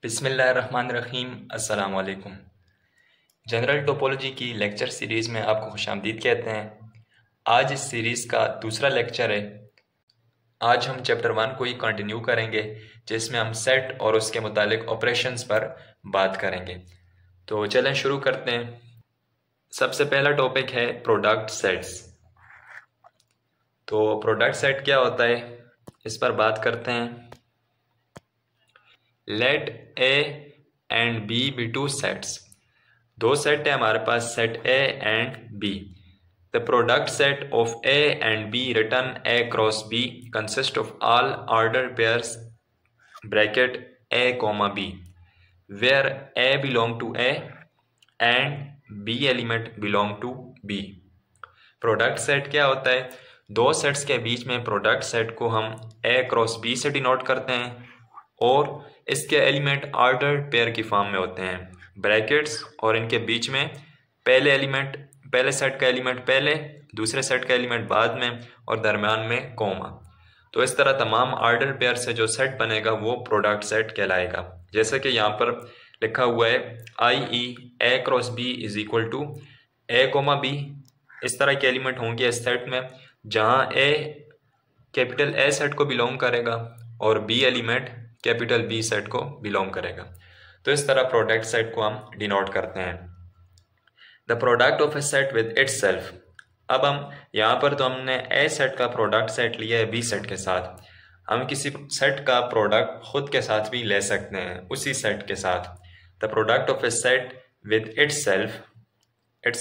बिस्मिल्लाहिर्रहमानिर्रहीम। अस्सलाम वालेकुम। जनरल टोपोलॉजी की लेक्चर सीरीज़ में आपको खुशामदीद कहते हैं। आज इस सीरीज़ का दूसरा लेक्चर है। आज हम चैप्टर 1 को ही कंटिन्यू करेंगे, जिसमें हम सेट और उसके मुतालिक ऑपरेशंस पर बात करेंगे। तो चलें शुरू करते हैं। सबसे पहला टॉपिक है प्रोडक्ट सेट्स। तो प्रोडक्ट सेट क्या होता है, इस पर बात करते हैं। Let A and B be two sets. दो सेट है हमारे पास, set A and B. The product set of A and B written A cross B consist of all order pairs bracket a comma b where a belong to A and b element belong to B. Product set क्या होता है? दो sets के बीच में product set को हम ए cross B से denote करते हैं और इसके एलिमेंट ऑर्डर पेयर की फॉर्म में होते हैं, ब्रैकेट्स, और इनके बीच में पहले सेट का एलिमेंट पहले, दूसरे सेट का एलिमेंट बाद में और दरम्यान में कोमा। तो इस तरह तमाम ऑर्डर पेयर से जो सेट बनेगा वो प्रोडक्ट सेट कहलाएगा। जैसे कि यहाँ पर लिखा हुआ है i.e. A cross B is equal to A comma B. इस तरह के एलिमेंट होंगे इस सेट में, जहाँ ए कैपिटल ए सेट को बिलोंग करेगा और B element capital B set को बिलोंग करेगा। तो इस तरह प्रोडक्ट सेट को हम डिनोट करते हैं। The product of A set with its self. अब हम यहाँ पर तो हमने ए सेट का प्रोडक्ट सेट लिया है बी सेट के साथ। हम किसी सेट का प्रोडक्ट खुद के साथ भी ले सकते हैं, उसी सेट के साथ। The product of A set with its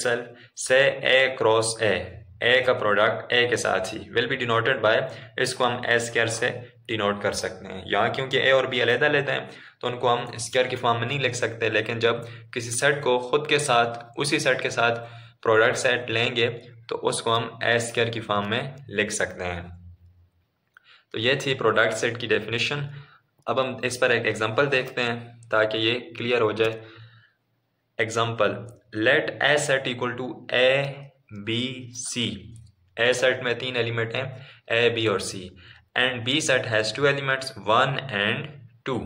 self से ए क्रॉस ए का प्रोडक्ट ए के साथ he will be denoted by, इसको हम ए स्क्वायर से डिनोट कर सकते हैं। यहाँ क्योंकि ए और बी अलग अलग हैं तो उनको हम स्क्वायर की फॉर्म में नहीं लिख सकते, लेकिन जब किसी सेट को खुद के साथ, उसी सेट के साथ प्रोडक्ट सेट लेंगे तो उसको हम ए स्क्वायर की फॉर्म में लिख सकते हैं। तो ये थी प्रोडक्ट सेट की डेफिनेशन। अब हम इस पर एक एग्जांपल देखते हैं ताकि ये क्लियर हो जाए। Example, let A set equal to a b c. A set में तीन एलिमेंट हैं, ए बी और c, and B set has two elements 1 and 2।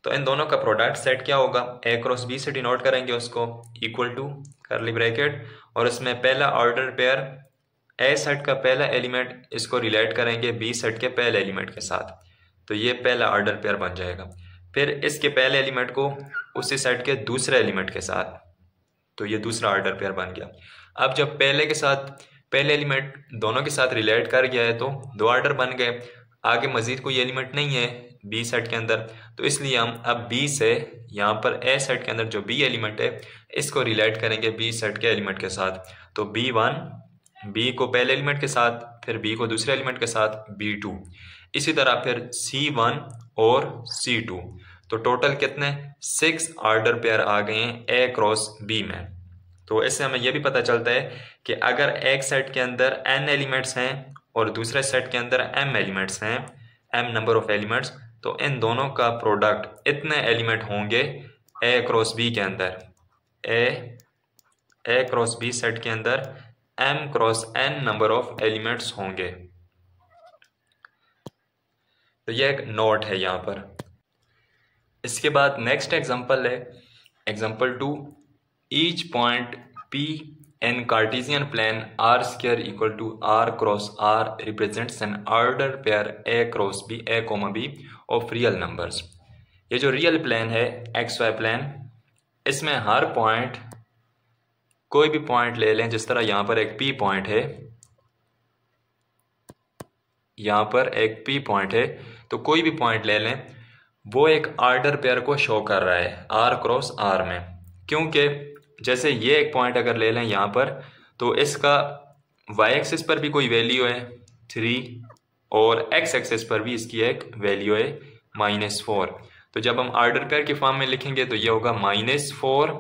तो इन दोनों का प्रोडक्ट सेट क्या होगा? ए क्रॉस बी से डिनोट करेंगे उसको, इक्वल टू करली ब्रैकेट, और इसमें पहला ऑर्डर पेयर ए सेट का पहला एलिमेंट इसको रिलेट करेंगे बी सेट के पहले एलिमेंट के साथ, तो ये पहला ऑर्डर पेयर बन जाएगा। फिर इसके पहले एलिमेंट को उसी सेट के दूसरे एलिमेंट के साथ, तो ये दूसरा ऑर्डर पेयर बन गया। अब जब पहले एलिमेंट दोनों के साथ रिलेट कर गया है तो दो ऑर्डर बन गए। आगे मजीद कोई एलिमेंट नहीं है बी सेट के अंदर, तो इसलिए हम अब बी से यहाँ पर ए सेट के अंदर जो बी एलिमेंट है इसको रिलेट करेंगे बी सेट के एलिमेंट के साथ। तो बी को पहले एलिमेंट के साथ, फिर बी को दूसरे एलिमेंट के साथ, B2। इसी तरह फिर C1 और C2। तो टोटल कितने 6 ऑर्डर पेयर आ गए हैं ए क्रॉस बी में। तो इससे हमें यह भी पता चलता है कि अगर एक सेट के अंदर n एलिमेंट्स हैं और दूसरे सेट के अंदर m एलिमेंट्स हैं, m नंबर ऑफ एलिमेंट्स, तो इन दोनों का प्रोडक्ट इतने एलिमेंट होंगे ए क्रॉस बी के अंदर। ए क्रॉस बी सेट के अंदर m cross n number of elements होंगे। तो यह एक नोट है यहाँ पर। इसके बाद नेक्स्ट एग्जांपल है example 2। Each point P in Cartesian plane R square equal to R cross R represents an order pair A cross B A comma B of real numbers। ये जो रियल प्लेन है XY plane, इसमें हर point, कोई भी point ले लें, जिस तरह यहाँ पर एक P पॉइंट है, यहाँ पर एक P पॉइंट है, तो कोई भी पॉइंट ले लें, वो एक ऑर्डर पेयर को शो कर रहा है R क्रॉस R में। क्योंकि जैसे ये एक पॉइंट अगर ले लें यहाँ पर, तो इसका y एक्सिस पर भी कोई वैल्यू है 3 और x एक्सिस पर भी इसकी एक वैल्यू है -4। तो जब हम ऑर्डर पेयर की फॉर्म में लिखेंगे तो ये होगा -4,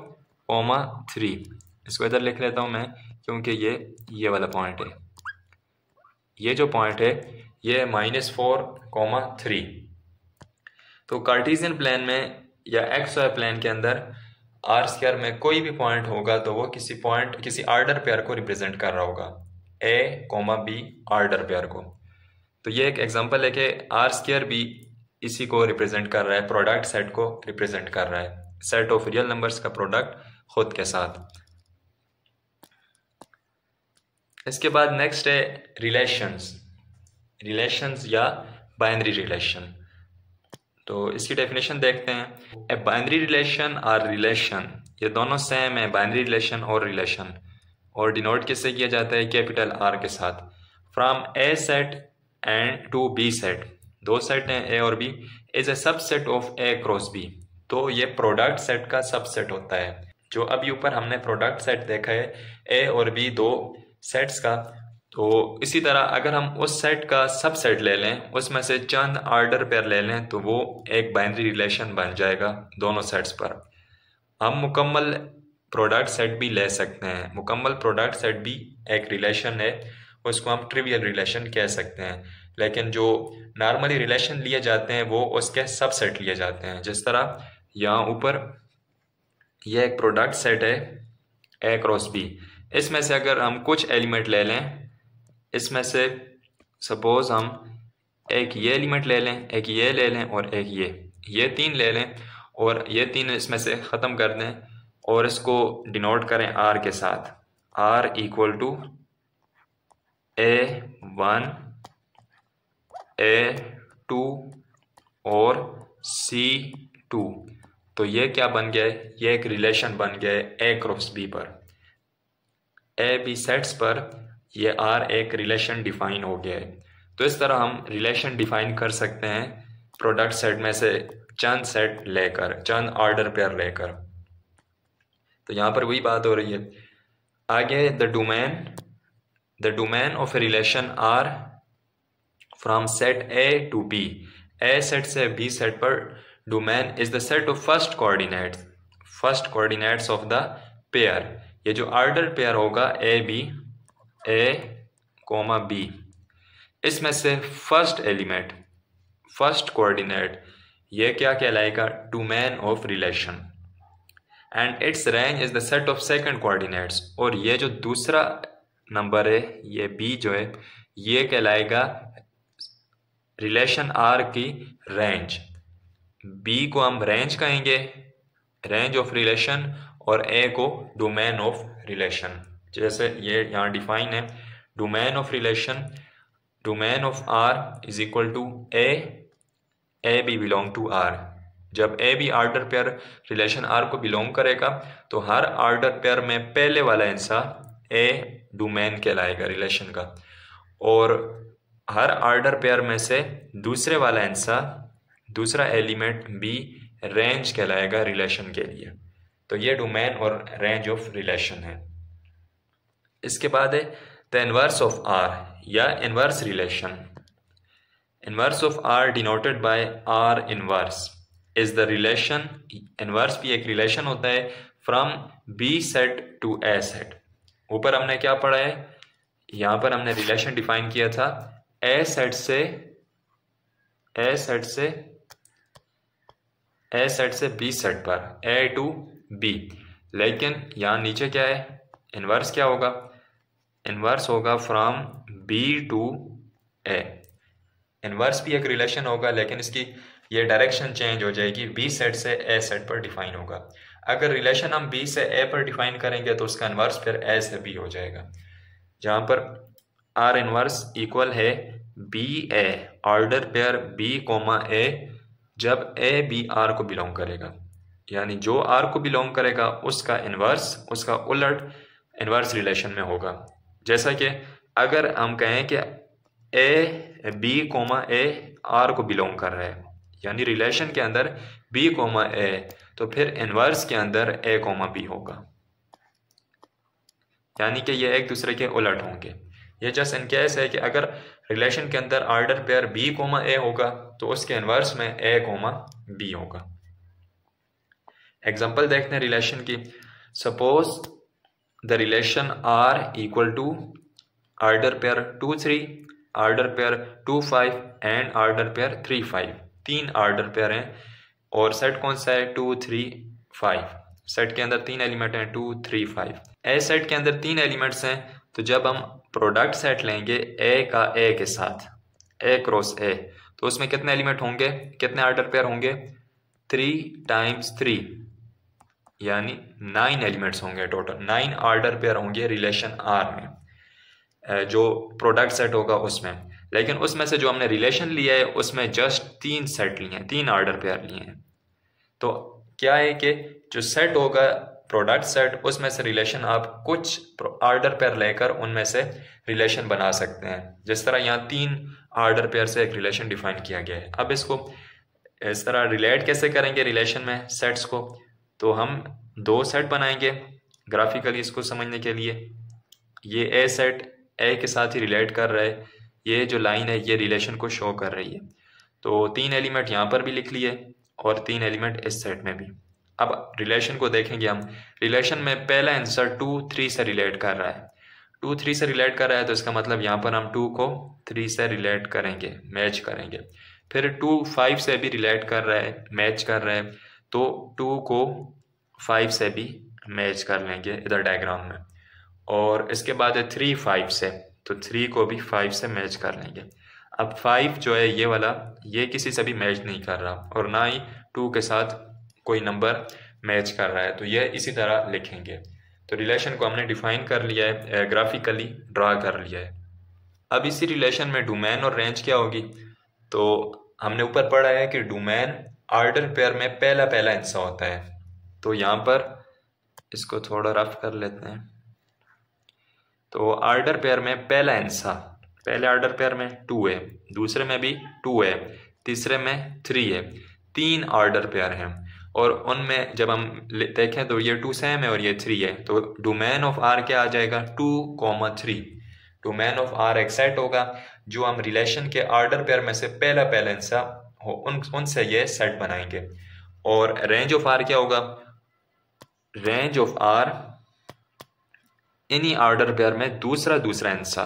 3। इसको इधर लिख लेता हूँ मैं, क्योंकि ये वाला पॉइंट है, ये जो पॉइंट है ये -4, 3। तो कार्टेशियन प्लेन में या XY प्लेन के अंदर आर स्क्वायर में कोई भी पॉइंट होगा तो वो किसी ऑर्डर पेयर को रिप्रेजेंट कर रहा होगा, A, B ऑर्डर पेयर को। तो ये एक एग्जांपल है कि आर स्क्वायर भी इसी को रिप्रेजेंट कर रहा है, प्रोडक्ट सेट को रिप्रेजेंट कर रहा है, सेट ऑफ रियल नंबर्स का प्रोडक्ट खुद के साथ। इसके बाद नेक्स्ट है रिलेशंस या बाइनरी रिलेशन। तो इसकी डेफिनेशन देखते हैं। ए बाइनरी रिलेशन और रिलेशन ये दोनों सेम है, बाइनरी रिलेशन और रिलेशन, और डिनोट किससे किया जाता है, कैपिटल आर के साथ। From A set and to B set, दो सेट हैं ए और B, is a subset of A cross B. तो ये प्रोडक्ट सेट का सबसेट होता है। जो अभी ऊपर हमने प्रोडक्ट सेट देखा है ए और बी दो सेट्स का, तो इसी तरह अगर हम उस सेट का सबसेट ले लें, उसमें से चंद ऑर्डर पेयर ले लें, तो वो एक बाइनरी रिलेशन बन जाएगा दोनों सेट्स पर। हम मुकम्मल प्रोडक्ट सेट भी ले सकते हैं। मुकम्मल प्रोडक्ट सेट भी एक रिलेशन है, उसको हम ट्रिवियल रिलेशन कह सकते हैं। लेकिन जो नॉर्मली रिलेशन लिए जाते हैं वो उसके सबसेट लिए जाते हैं। जिस तरह यहाँ ऊपर यह एक प्रोडक्ट सेट है ए क्रॉस बी, इसमें से अगर हम कुछ एलिमेंट ले लें, इसमें से सपोज हम एक ये एलिमेंट ले लें, एक ये ले लें और एक ये तीन ले लें, और ये तीन इसमें से ख़त्म कर दें और इसको डिनोट करें आर के साथ। Are equal to A1 A2 और C2। तो ये क्या बन गया है, ये एक रिलेशन बन गया है ए क्रॉस बी पर। ए बी सेट्स पर ये आर एक रिलेशन डिफाइन हो गया है। तो इस तरह हम रिलेशन डिफाइन कर सकते हैं प्रोडक्ट सेट में से चंद सेट लेकर, चंद ऑर्डर पेयर लेकर। तो यहाँ पर वही बात हो रही है। आगे the domain of a relation R from set A to B. A set से बी सेट पर domain is the set of first coordinates of the pair. ये जो ऑर्डर पेयर होगा ए कोमा बी, इसमें से फर्स्ट एलिमेंट, फर्स्ट कोऑर्डिनेट, ये क्या कहलाएगा, domain of relation. And it's range is the set of second coordinates. और ये जो दूसरा नंबर है, ये बी जो है, ये कहलाएगा रिलेशन आर की रेंज। बी को हम रेंज कहेंगे, रेंज ऑफ रिलेशन, और ए को डोमेन ऑफ रिलेशन। जैसे ये यहाँ डिफाइन है, domain of relation, domain of R is equal to a B belong to R. जब a b order pair relation R को बिलोंग करेगा तो हर ऑर्डर पेयर में पहले वाला हिस्सा ए डोमेन कहलाएगा रिलेशन का, और हर ऑर्डर पेयर में से दूसरे वाला हिस्सा, दूसरा एलिमेंट बी रेंज कहलाएगा रिलेशन के लिए। तो ये डोमेन और रेंज ऑफ रिलेशन है। इसके बाद है द इनवर्स ऑफ आर या inverse relation. Inverse of R denoted by R inverse is the relation. Inverse भी एक रिलेशन होता है from B set to A set. ऊपर हमने क्या पढ़ा है, यहाँ पर हमने रिलेशन डिफाइन किया था ए सेट से बी सेट पर, ए टू बी। लेकिन यहाँ नीचे क्या है, इनवर्स क्या होगा, इनवर्स होगा from B to A. Inverse भी एक रिलेशन होगा, लेकिन इसकी ये डायरेक्शन चेंज हो जाएगी, बी सेट से ए सेट पर डिफाइन होगा। अगर रिलेशन हम बी से ए पर डिफाइन करेंगे तो उसका इनवर्स फिर ए से बी हो जाएगा। जहाँ पर आर इनवर्स इक्वल है B a, order pair B comma ए, जब ए बी आर को बिलोंग करेगा, यानी जो आर को बिलोंग करेगा उसका इनवर्स, उसका उलट इनवर्स रिलेशन में होगा। जैसा कि अगर हम कहें कि A B comma A R को बिलोंग कर रहा है, यानी रिलेशन के अंदर बी कोमा ए, तो फिर इनवर्स के अंदर ए कोमा बी होगा, यानी कि ये एक दूसरे के उलट होंगे। ये जस्ट इन केस है कि अगर रिलेशन के अंदर order pair B comma A होगा तो उसके इनवर्स में ए कोमा बी होगा। एग्जांपल देखते हैं रिलेशन की। Suppose the relation R equal to order pair 2 3, order pair 2 5 and order pair 3 5। 3 order pair हैं और सेट कौन सा है, 2 3 5। सेट के अंदर 3 एलिमेंट हैं, 2 3 5। ए सेट के अंदर 3 एलिमेंट्स हैं, तो जब हम प्रोडक्ट सेट लेंगे ए का ए के साथ, ए क्रॉस ए, तो उसमें कितने एलिमेंट होंगे, कितने ऑर्डर पेयर होंगे, 3 टाइम्स 3 यानी 9 एलिमेंट्स होंगे टोटल, 9 ऑर्डर पेयर होंगे रिलेशन आर में, जो प्रोडक्ट सेट होगा उसमें। लेकिन उसमें से जो हमने रिलेशन लिया है उसमें जस्ट 3 सेट लिए हैं, 3 ऑर्डर पेयर लिए हैं। तो क्या है कि जो सेट होगा प्रोडक्ट सेट, उसमें से रिलेशन आप कुछ ऑर्डर पेयर लेकर उनमें से रिलेशन बना सकते हैं। जिस तरह यहाँ 3 ऑर्डर पेयर से एक रिलेशन डिफाइन किया गया है। अब इसको इस तरह रिलेट कैसे करेंगे रिलेशन में सेट्स को, तो हम 2 सेट बनाएंगे ग्राफिकली इसको समझने के लिए। ये ए सेट ए के साथ ही रिलेट कर रहा है, ये जो लाइन है ये रिलेशन को शो कर रही है। तो 3 एलिमेंट यहाँ पर भी लिख लिए और 3 एलिमेंट इस सेट में भी। अब रिलेशन को देखेंगे हम। रिलेशन में पहला आंसर 2 3 से रिलेट कर रहा है, 2 3 से रिलेट कर रहा है, तो इसका मतलब यहाँ पर हम 2 को 3 से रिलेट करेंगे, मैच करेंगे। फिर 2 5 से भी रिलेट कर रहा है, मैच कर रहा है, तो 2 को 5 से भी मैच कर लेंगे इधर डायग्राम में। और इसके बाद है 3 5 से, तो 3 को भी 5 से मैच कर लेंगे। अब 5 जो है ये वाला, ये किसी से भी मैच नहीं कर रहा और ना ही 2 के साथ कोई नंबर मैच कर रहा है, तो ये इसी तरह लिखेंगे। तो रिलेशन को हमने डिफाइन कर लिया है, ग्राफिकली ड्रा कर लिया है। अब इसी रिलेशन में डोमेन और रेंज क्या होगी, तो हमने ऊपर पढ़ा है कि डोमेन ऑर्डर पेयर में पहला पहला हिस्सा होता है। तो यहाँ पर इसको थोड़ा रफ कर लेते हैं। तो ऑर्डर पेयर में पहला हिस्सा, पहले ऑर्डर पेयर में 2 है, दूसरे में भी 2 है, तीसरे में 3 है, 3 ऑर्डर पेयर हैं। और उनमें जब हम देखें तो ये 2 सेम है और ये 3 है, तो डोमेन ऑफ आर क्या आ जाएगा, 2, 3। डोमेन ऑफ आर एक सेट होगा जो हम रिलेशन के ऑर्डर पेयर में से पहला पहला हिस्सा हो उनसे ये सेट बनाएंगे। और रेंज ऑफ आर क्या होगा, रेंज ऑफ आर इन्हीं ऑर्डर पेयर में दूसरा हिस्सा,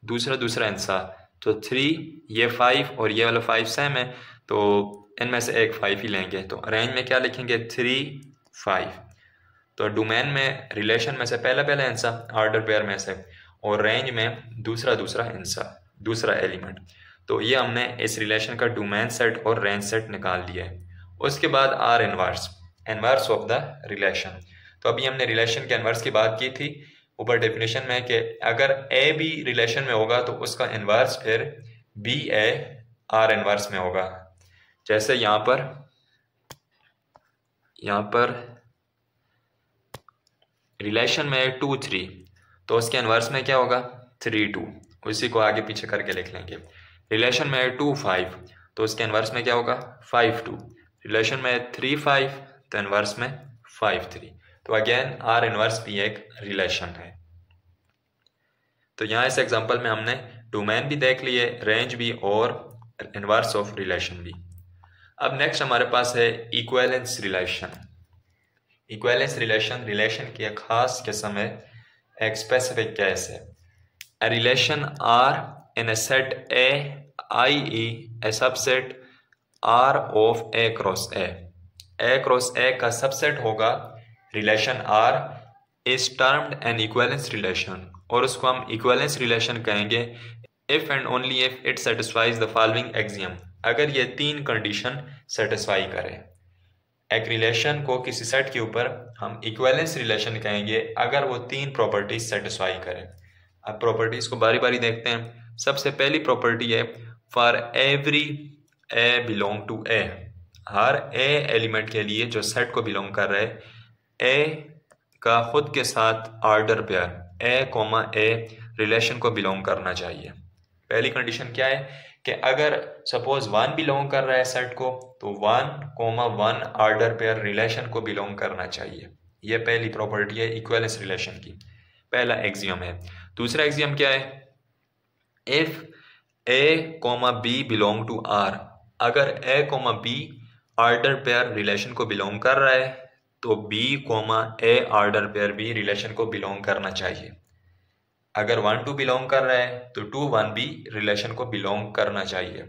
दूसरा हिस्सा। तो 3 ये 5 और ये वाला 5 सेम है, तो इनमें से एक 5 ही लेंगे। तो रेंज में क्या लिखेंगे, 3 5। तो डोमेन में रिलेशन में से पहला पहला हिस्सा ऑर्डर पेयर में से, और रेंज में दूसरा हिस्सा, दूसरा एलिमेंट। तो ये हमने इस रिलेशन का डोमेन सेट और रेंज सेट निकाल लिया है। उसके बाद are inverse of the relation. तो अभी हमने रिलेशन के इनवर्स की बात की थी ऊपर डेफिनेशन में कि अगर ए बी रिलेशन में होगा तो उसका इनवर्स फिर बी ए आर इनवर्स में होगा। जैसे यहाँ पर रिलेशन में 2 3, तो उसके इनवर्स में क्या होगा, 3 2। उसी को आगे पीछे करके लिख लेंगे। रिलेशन में 2 5, तो उसके इनवर्स में क्या होगा, 5 2। रिलेशन में 3 5, तो इनवर्स में 5 3। तो अगेन आर इनवर्स भी एक रिलेशन है। तो यहाँ इस एग्जांपल में हमने डोमेन भी देख लिए, रेंज भी और इनवर्स ऑफ रिलेशन भी। अब नेक्स्ट हमारे पास है इक्विवेलेंस रिलेशन। इक्विवेलेंस रिलेशन की एक खास किस्म है, एक स्पेसिफिक केस है। A relation R in a set A, i.e. a subset R of A cross A। A cross A का सबसेट होगा relation R, is termed an equivalence relation, और उसको हम इक्विवेलेंस रिलेशन कहेंगे if and only if it satisfies the following axiom। अगर ये 3 condition satisfy करे। एक रिलेशन को किसी सेट के ऊपर हम इक्विवेलेंस रिलेशन कहेंगे अगर वो 3 प्रॉपर्टीज सेटिस्फाई करे। अब प्रॉपर्टीज को बारी बारी देखते हैं। सबसे पहली प्रॉपर्टी है for every A belong to A. हर ए एलिमेंट के लिए जो सेट को बिलोंग कर रहा है, ए का खुद के साथ ऑर्डर पेयर ए रिलेशन को बिलोंग करना चाहिए। पहली कंडीशन क्या है कि अगर सपोज 1 बिलोंग कर रहा है सेट को, तो 1, 1 ऑर्डर पेयर रिलेशन को बिलोंग करना चाहिए। यह पहली प्रॉपर्टी है इक्विवेलेंस रिलेशन की, पहला एक्सियम है। दूसरा एक्सियम क्या है, if A B belong to R. अगर ए बी ऑर्डर पेयर रिलेशन को बिलोंग कर रहा है तो बी ए ऑर्डर पेयर भी रिलेशन को बिलोंग करना चाहिए। अगर 1 2 बिलोंग कर रहा है तो 2 1 भी रिलेशन को बिलोंग करना चाहिए।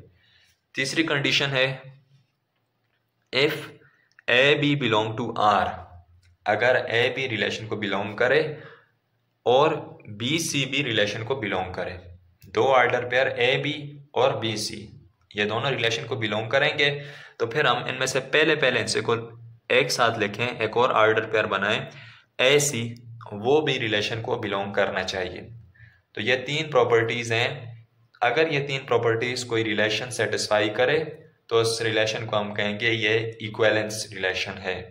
तीसरी कंडीशन है if A B belong to R. अगर ए बी रिलेशन को बिलोंग करे और बी सी भी रिलेशन को बिलोंग करे, 2 ऑर्डर पेयर ए बी और बी सी ये दोनों रिलेशन को बिलोंग करेंगे, तो फिर हम इनमें से पहले इनसे को एक साथ लिखें, एक और ऑर्डर पेयर बनाएं ए सी, वो भी रिलेशन को बिलोंग करना चाहिए। तो ये तीन प्रॉपर्टीज हैं। अगर ये तीन प्रॉपर्टीज कोई रिलेशन सेटिस्फाई करे तो उस रिलेशन को हम कहेंगे ये इक्विवेलेंस रिलेशन है।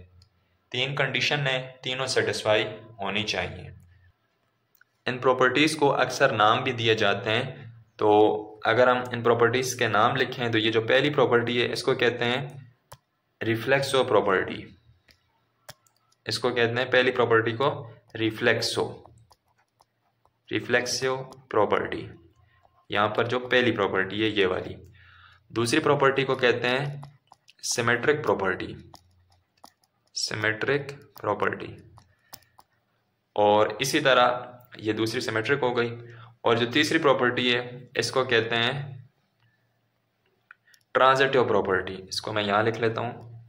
तीन कंडीशन है, तीनों सेटिस्फाई होनी चाहिए। इन प्रॉपर्टीज को अक्सर नाम भी दिए जाते हैं। तो अगर हम इन प्रॉपर्टीज के नाम लिखें तो ये जो पहली प्रॉपर्टी है इसको कहते हैं रिफ्लेक्सो प्रॉपर्टी। इसको कहते हैं पहली प्रॉपर्टी को रिफ्लेक्सो प्रॉपर्टी। यहाँ पर जो पहली प्रॉपर्टी है ये वाली। दूसरी प्रॉपर्टी को कहते हैं सिमेट्रिक प्रॉपर्टी। और इसी तरह ये दूसरी सिमेट्रिक हो गई। और जो तीसरी प्रॉपर्टी है इसको कहते हैं ट्रांजिटिव प्रॉपर्टी। इसको मैं यहाँ लिख लेता हूँ।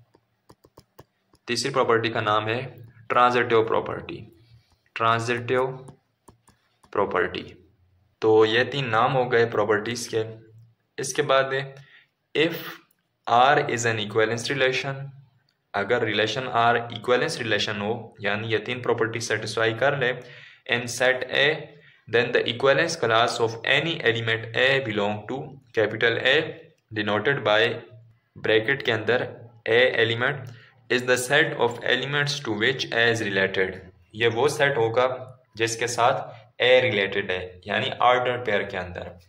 तीसरी प्रॉपर्टी का नाम है ट्रांजिटिव प्रॉपर्टी। तो ये तीन नाम हो गए प्रॉपर्टीज के। इसके बाद if R is an equivalence relation, अगर रिलेशन R इक्विवेलेंस रिलेशन हो, यानी ये तीन प्रॉपर्टी सेटिस्फाई कर ले इन set A, then the equivalence class of any element A belong to capital A denoted by bracket के अंदर A element is the set of elements to which A is related। ये वो set होगा जिसके साथ A related है, यानी order pair के अंदर।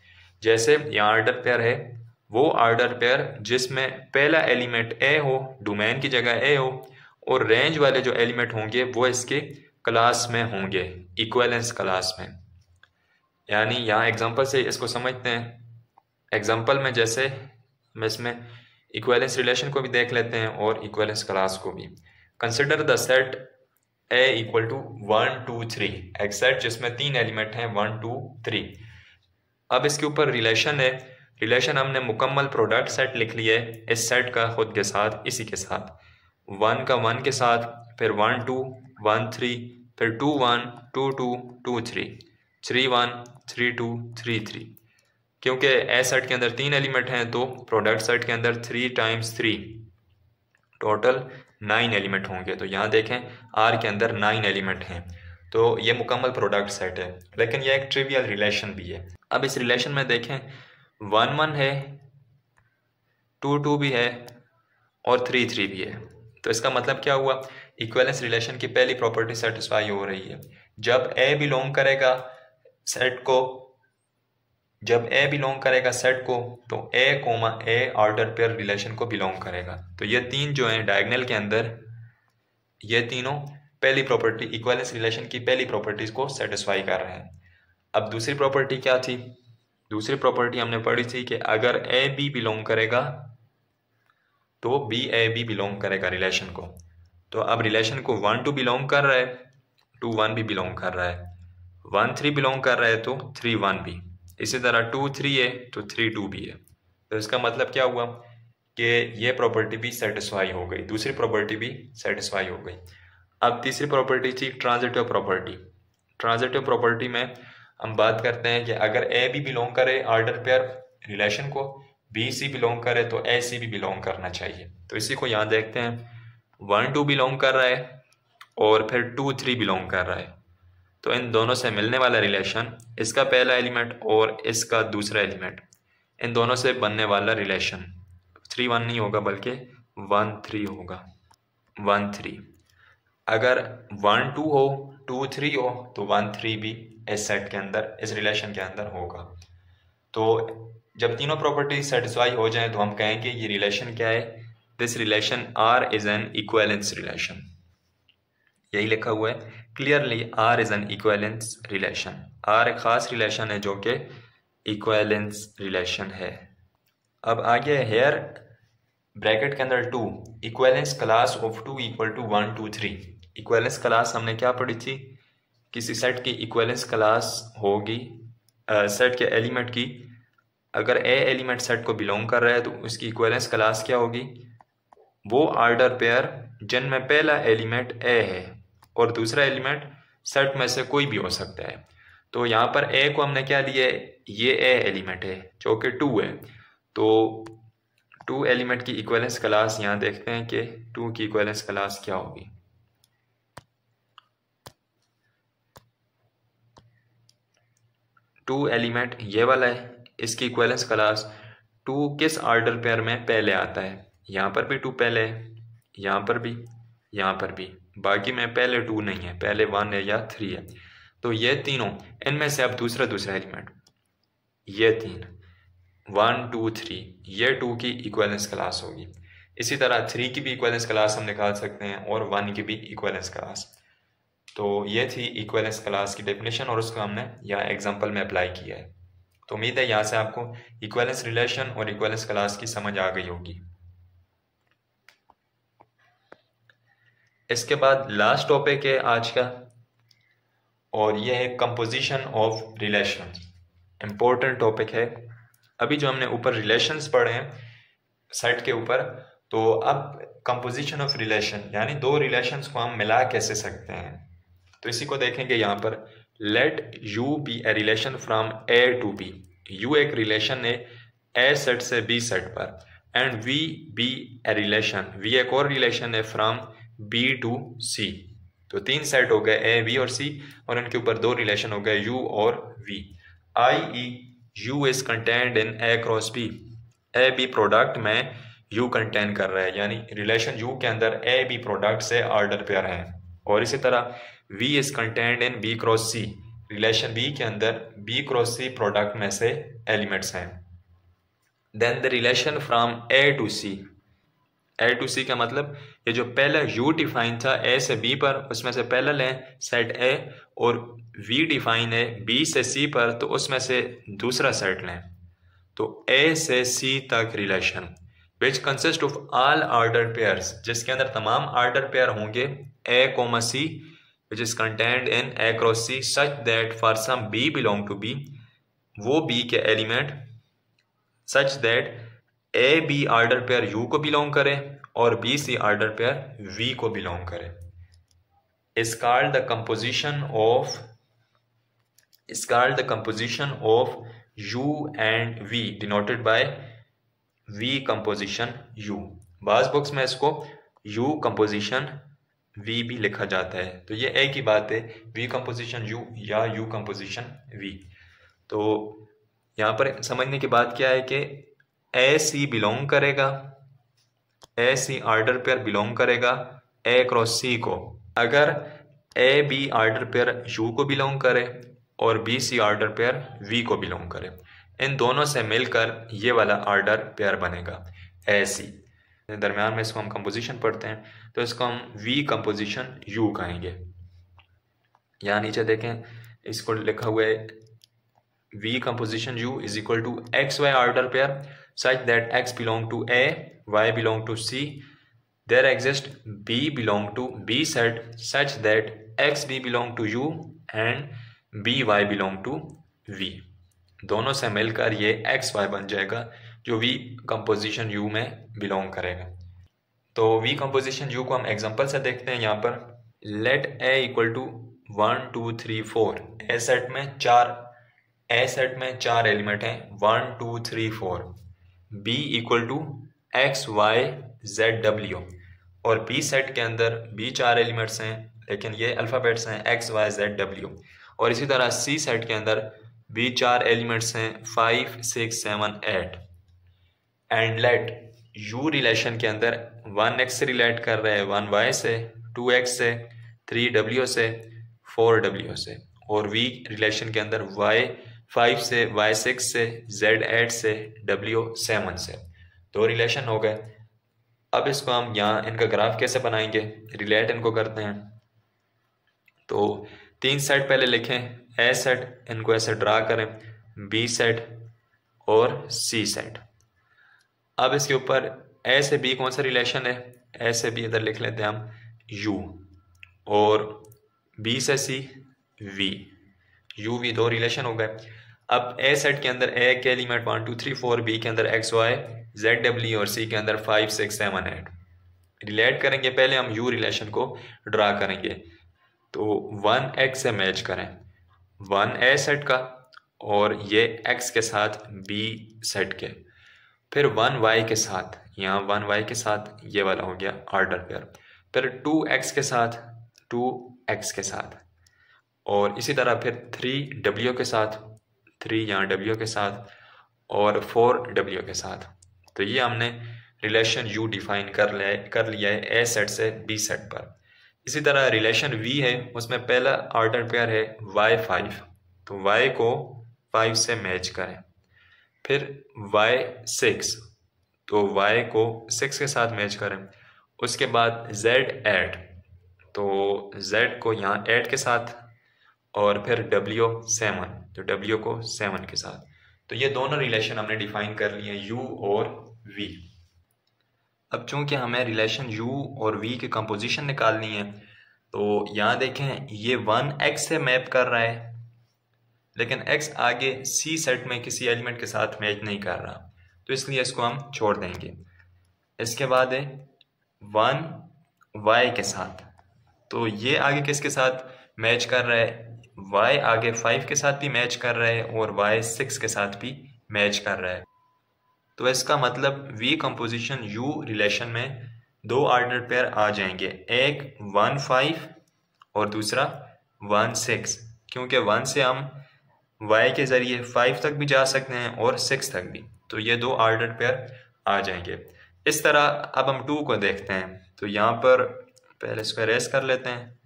जैसे यहाँ ऑर्डर पेयर है, वो ऑर्डर पेयर जिसमें पहला एलिमेंट A हो, डोमेन की जगह A हो, और रेंज वाले जो एलिमेंट होंगे वो इसके क्लास में होंगे, इक्विवेलेंस क्लास में। यानी यहाँ एग्जांपल से इसको समझते हैं। एग्जांपल में जैसे हम इसमें इक्विवेलेंस रिलेशन को भी देख लेते हैं और इक्विवेलेंस क्लास को भी। Consider the set A equal to 1 2 3, एक सेट जिसमें तीन एलिमेंट हैं 1 2 3। अब इसके ऊपर रिलेशन है। रिलेशन हमने मुकम्मल प्रोडक्ट सेट लिख लिया है इस सेट का खुद के साथ, इसी के साथ 1 का 1 के साथ, फिर 1 2 1 3, फिर 2 1 2 2 2 3, 3 1 3 2 3 3। क्योंकि ए सेट के अंदर तीन एलिमेंट हैं तो प्रोडक्ट सेट के अंदर 3 टाइम्स 3 टोटल 9 एलिमेंट होंगे। तो यहाँ देखें R के अंदर 9 एलिमेंट हैं, तो ये मुकम्मल प्रोडक्ट सेट है। लेकिन यह एक ट्रिवियल रिलेशन भी है। अब इस रिलेशन में देखें 1 1 है, 2 2 भी है और 3 3 भी है। तो इसका मतलब क्या हुआ, इक्विवेलेंस रिलेशन की पहली प्रॉपर्टी सेटिस्फाई हो रही है। जब A बिलोंग करेगा सेट को, तो A ऑर्डर पेयर रिलेशन को बिलोंग करेगा। तो ये तीन जो हैं डायगोनल के अंदर, ये तीनों पहली प्रॉपर्टी इक्विवेलेंस रिलेशन की पहली प्रॉपर्टीज को सेटिस्फाई कर रहे हैं। अब दूसरी प्रॉपर्टी क्या थी? दूसरी प्रॉपर्टी हमने पढ़ी थी कि अगर A B बिलोंग करेगा तो B A B बिलोंग करेगा रिलेशन को। तो अब रिलेशन को 1 2 बिलोंग कर रहा है, 2 1 भी बिलोंग कर रहा है, 1 3 बिलोंग कर रहा है तो 3 1 भी, इसी तरह 2 3 है तो 3 2 भी है। तो इसका मतलब क्या हुआ कि ये प्रॉपर्टी भी सेटिस्फाई हो गई, दूसरी प्रॉपर्टी भी सेटिस्फाई हो गई। अब तीसरी प्रॉपर्टी थी ट्रांजिटिव प्रॉपर्टी। ट्रांजिटिव प्रॉपर्टी में हम बात करते हैं कि अगर A भी बिलोंग करे ऑर्डर पेयर रिलेशन को, B C बिलोंग करे तो A C भी बिलोंग करना चाहिए। तो इसी को यहाँ देखते हैं, 1 2 बिलोंग कर रहा है और फिर 2 3 बिलोंग कर रहा है। तो इन दोनों से मिलने वाला रिलेशन, इसका पहला एलिमेंट और इसका दूसरा एलिमेंट, इन दोनों से बनने वाला रिलेशन 3 1 नहीं होगा बल्कि 1 3 होगा, 1 3। अगर 1 2 हो, 2 3 हो तो 1 3 भी इस सेट के अंदर, इस रिलेशन के अंदर होगा। तो जब तीनों प्रॉपर्टी सेटिस्फाई हो जाएं तो हम कहेंगे ये रिलेशन क्या है, this relation R is an equivalence relation. यही लिखा हुआ है clearly, R is an equivalence relation. R एक खास रिलेशन है जो कि इक्विवेलेंस रिलेशन है। अब आगे हेयर ब्रैकेट के अंदर 2 equivalence class of 2 equal to 1 2 3। Equivalence class हमने क्या पढ़ी थी, किसी सेट की इक्विवेलेंस क्लास होगी सेट के एलिमेंट की। अगर A एलिमेंट सेट को बिलोंग कर रहा है तो उसकी इक्विवेलेंस क्लास क्या होगी, वो ऑर्डर पेयर जिनमें पहला एलिमेंट A है और दूसरा एलिमेंट सेट में से कोई भी हो सकता है। तो यहाँ पर A को हमने क्या लिया है, ये A एलिमेंट है जो कि 2 है, तो 2 एलिमेंट की इक्विवेलेंस क्लास यहाँ देखते हैं कि 2 की इक्विवेलेंस क्लास क्या होगी। टू एलिमेंट ये वाला है, इसकी इक्विवेलेंस क्लास 2 किस ऑर्डर पेयर में पहले आता है। यहाँ पर भी 2 पहले है, यहाँ पर भी, यहाँ पर भी, बाकी में पहले 2 नहीं है, पहले 1 है या 3 है। तो ये तीनों, इनमें से अब दूसरा एलिमेंट, ये 3 1 2 3, ये 2 की इक्विवेलेंस क्लास होगी। इसी तरह 3 की भी इक्विवेलेंस क्लास हम निकाल सकते हैं और 1 की भी इक्विवेलेंस क्लास। तो ये थी इक्विवेलेंस क्लास की डेफिनेशन और उसको हमने यहाँ एग्जांपल में अप्लाई किया है। तो उम्मीद है यहाँ से आपको इक्विवेलेंस रिलेशन और इक्विवेलेंस क्लास की समझ आ गई होगी। इसके बाद लास्ट टॉपिक है आज का, और यह है composition of relations. Important topic है। अभी जो हमने ऊपर रिलेशंस पढ़े हैं सेट के ऊपर, तो अब कंपोजिशन ऑफ रिलेशन यानी दो रिलेशंस को हम मिला कैसे सकते हैं, तो इसी को देखेंगे यहाँ पर। Let U be a relation from A to B. U एक रिलेशन है ए सेट से बी सेट पर, and V be a relation, V एक और रिलेशन है फ्रॉम बी टू सी। तो 3 सेट हो गए ए बी और सी, और इनके ऊपर 2 रिलेशन हो गए यू और V. i.e. U is contained in A cross B. A B product में यू कंटेन कर रहा है, यानी रिलेशन यू के अंदर ए बी प्रोडक्ट से ऑर्डर पेयर है। और इसी तरह V is contained in B cross C, relation B के अंदर B क्रॉस C प्रोडक्ट में से एलिमेंट्स हैं। Then the relation from A to C। A to C का मतलब ये जो पहला U डिफाइन था A से B पर, उसमें से पहला लें सेट A, और V डिफाइन है B से C पर, तो उसमें से दूसरा सेट लें। तो A से C तक relation which consist of all order pairs, जिसके अंदर तमाम ऑर्डर पेयर होंगे A, C, which is contained in A cross C such that for some B belong to B, वो B के element such that A B order pair U को belong करे और B C order pair V को belong करे, is called the composition of U and V denoted by V composition U। बाज़ books में इसको U composition V भी लिखा जाता है। तो ये एक ही बात है, V कंपोजिशन U या U कंपोजिशन V। तो यहाँ पर समझने की बात क्या है कि A C बिलोंग करेगा, A C order pair belong करेगा A क्रॉस C को, अगर A B order pair U को बिलोंग करे और B C order pair V को बिलोंग करे, इन दोनों से मिलकर ये वाला ऑर्डर पेयर बनेगा A C। दरम्यान में इसको हम कंपोजिशन पढ़ते हैं, तो इसको हम V कंपोजिशन U कहेंगे। यहाँ नीचे देखें, इसको लिखा हुआ है V composition U is equal to X Y order pair such that X belong to A, Y belong to C, there exist B belong to B set such that X B belong to U and B Y belong to V। दोनों से मिलकर ये x Y बन जाएगा जो V composition U में belong करेगा। तो V कंपोजिशन U को हम एग्जांपल से देखते हैं। यहाँ पर let A equal to 1 2 3 4, A set में 4 एलिमेंट हैं 1 2 3 4। B equal to X Y Z W, और B सेट के अंदर B 4 एलिमेंट्स हैं, लेकिन ये अल्फ़ाबेट्स हैं एक्स वाई जेड डब्ल्यू। और इसी तरह C सेट के अंदर B 4 एलिमेंट्स हैं 5 6 7 8। एंड लेट U रिलेशन के अंदर 1x से रिलेट कर रहे हैं 1y से, 2x से, 3w से, 4w से, और V रिलेशन के अंदर y 5 से, y 6 से, z 8 से, w 7 से। 2 रिलेशन हो गए। अब इसको हम यहाँ इनका ग्राफ कैसे बनाएंगे, रिलेट इनको करते हैं। तो 3 सेट पहले लिखें, A सेट, इनको ऐसे ड्रा करें, B सेट और C सेट। अब इसके ऊपर A से B कौन सा रिलेशन है, A से B इधर लिख लेते हैं हम U, और B से C V, U V 2 relation हो गए। अब A सेट के अंदर A के एलिमेंट 1 2 3 4, B के अंदर x y z w और C के अंदर 5 6 7 8। रिलेट करेंगे, पहले हम U रिलेशन को ड्रा करेंगे। तो 1x से मैच करें 1 A सेट का और ये x के साथ B सेट के, फिर 1y के साथ, यहाँ 1y के साथ ये वाला हो गया ऑर्डर पेयर। फिर 2x के साथ 2x के साथ, और इसी तरह फिर 3w के साथ 3 यहाँ w के साथ, और 4w के साथ। तो ये हमने रिलेशन u डिफाइन कर लिया है ए सेट से बी सेट पर। इसी तरह रिलेशन v है, उसमें पहला ऑर्डर पेयर है y5, तो y को 5 से मैच करें। फिर y6, तो y को 6 के साथ मैच करें। उसके बाद z8, तो z को यहाँ 8 के साथ, और फिर w7, तो w को 7 के साथ। तो ये दोनों रिलेशन हमने डिफाइन कर लिए हैं u और v। अब चूंकि हमें रिलेशन u और v की कंपोजिशन निकालनी है, तो यहाँ देखें ये 1x से मैप कर रहा है, लेकिन x आगे c सेट में किसी एलिमेंट के साथ मैच नहीं कर रहा, तो इसलिए इसको हम छोड़ देंगे। इसके बाद है 1y के साथ, तो ये आगे किसके साथ मैच कर रहा है, y आगे 5 के साथ भी मैच कर रहा है और y 6 के साथ भी मैच कर रहा है। तो इसका मतलब v कंपोजिशन u रिलेशन में दो ऑर्डर पेयर आ जाएंगे, एक 1-5 और दूसरा 1-6, क्योंकि 1 से हम y के ज़रिए 5 तक भी जा सकते हैं और 6 तक भी, तो ये दो ऑर्डर पेयर आ जाएंगे। इस तरह अब हम 2 को देखते हैं, तो यहाँ पर पहले इसको इरेज कर लेते हैं।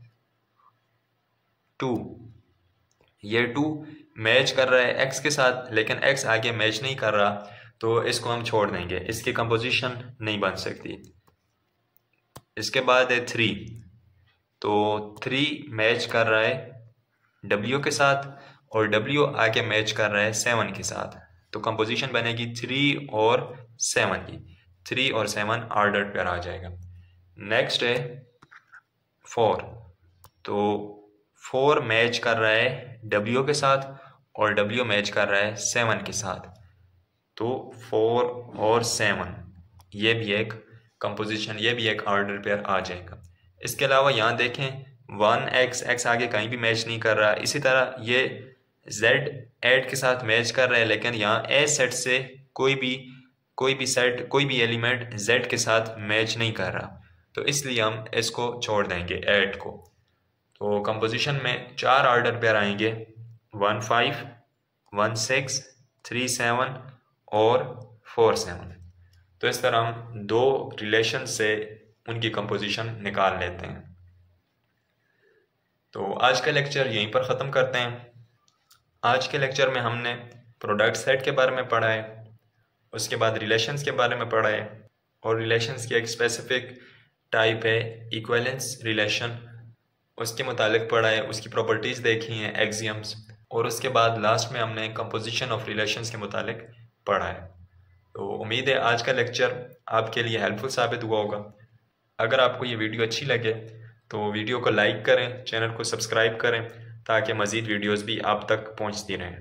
2, ये 2 मैच कर रहा है x के साथ, लेकिन x आगे मैच नहीं कर रहा, तो इसको हम छोड़ देंगे, इसकी कंपोजिशन नहीं बन सकती। इसके बाद है 3, तो 3 मैच कर रहा है w के साथ और w आगे मैच कर रहा है 7 के साथ, तो कंपोजिशन बनेगी 3 और 7 की, 3 और 7 ऑर्डर पेयर आ जाएगा। नेक्स्ट है 4, तो 4 मैच कर रहा है w के साथ और w मैच कर रहा है 7 के साथ, तो 4 और 7 ये भी एक कंपोजिशन, ये भी एक ऑर्डर पेयर आ जाएगा। इसके अलावा यहाँ देखें 1x आगे कहीं भी मैच नहीं कर रहा, इसी तरह ये z8 के साथ मैच कर रहा है, लेकिन यहाँ ए सेट से कोई भी एलिमेंट z के साथ मैच नहीं कर रहा, तो इसलिए हम इसको छोड़ देंगे 8 को। तो कंपोजिशन में 4 ऑर्डर पेयर आएंगे, 1-5, 1-6, 3-7 और 4-7। तो इस तरह हम दो रिलेशन से उनकी कंपोजिशन निकाल लेते हैं। तो आज का लेक्चर यहीं पर ख़त्म करते हैं। आज के लेक्चर में हमने प्रोडक्ट सेट के बारे में पढ़ा है, उसके बाद रिलेशंस के बारे में पढ़ा है, और रिलेशंस की एक स्पेसिफिक टाइप है इक्विवेलेंस रिलेशन, उसके मुतालिक पढ़ा है, उसकी प्रॉपर्टीज़ देखी हैं, एक्सियम्स, और उसके बाद लास्ट में हमने कंपोजिशन ऑफ रिलेशंस के मुतालिक पढ़ा है। तो उम्मीद है आज का लेक्चर आपके लिए हेल्पफुल साबित हुआ होगा। अगर आपको ये वीडियो अच्छी लगे तो वीडियो को लाइक करें, चैनल को सब्सक्राइब करें, ताकि मज़ीद वीडियोस भी आप तक पहुंचती रहें।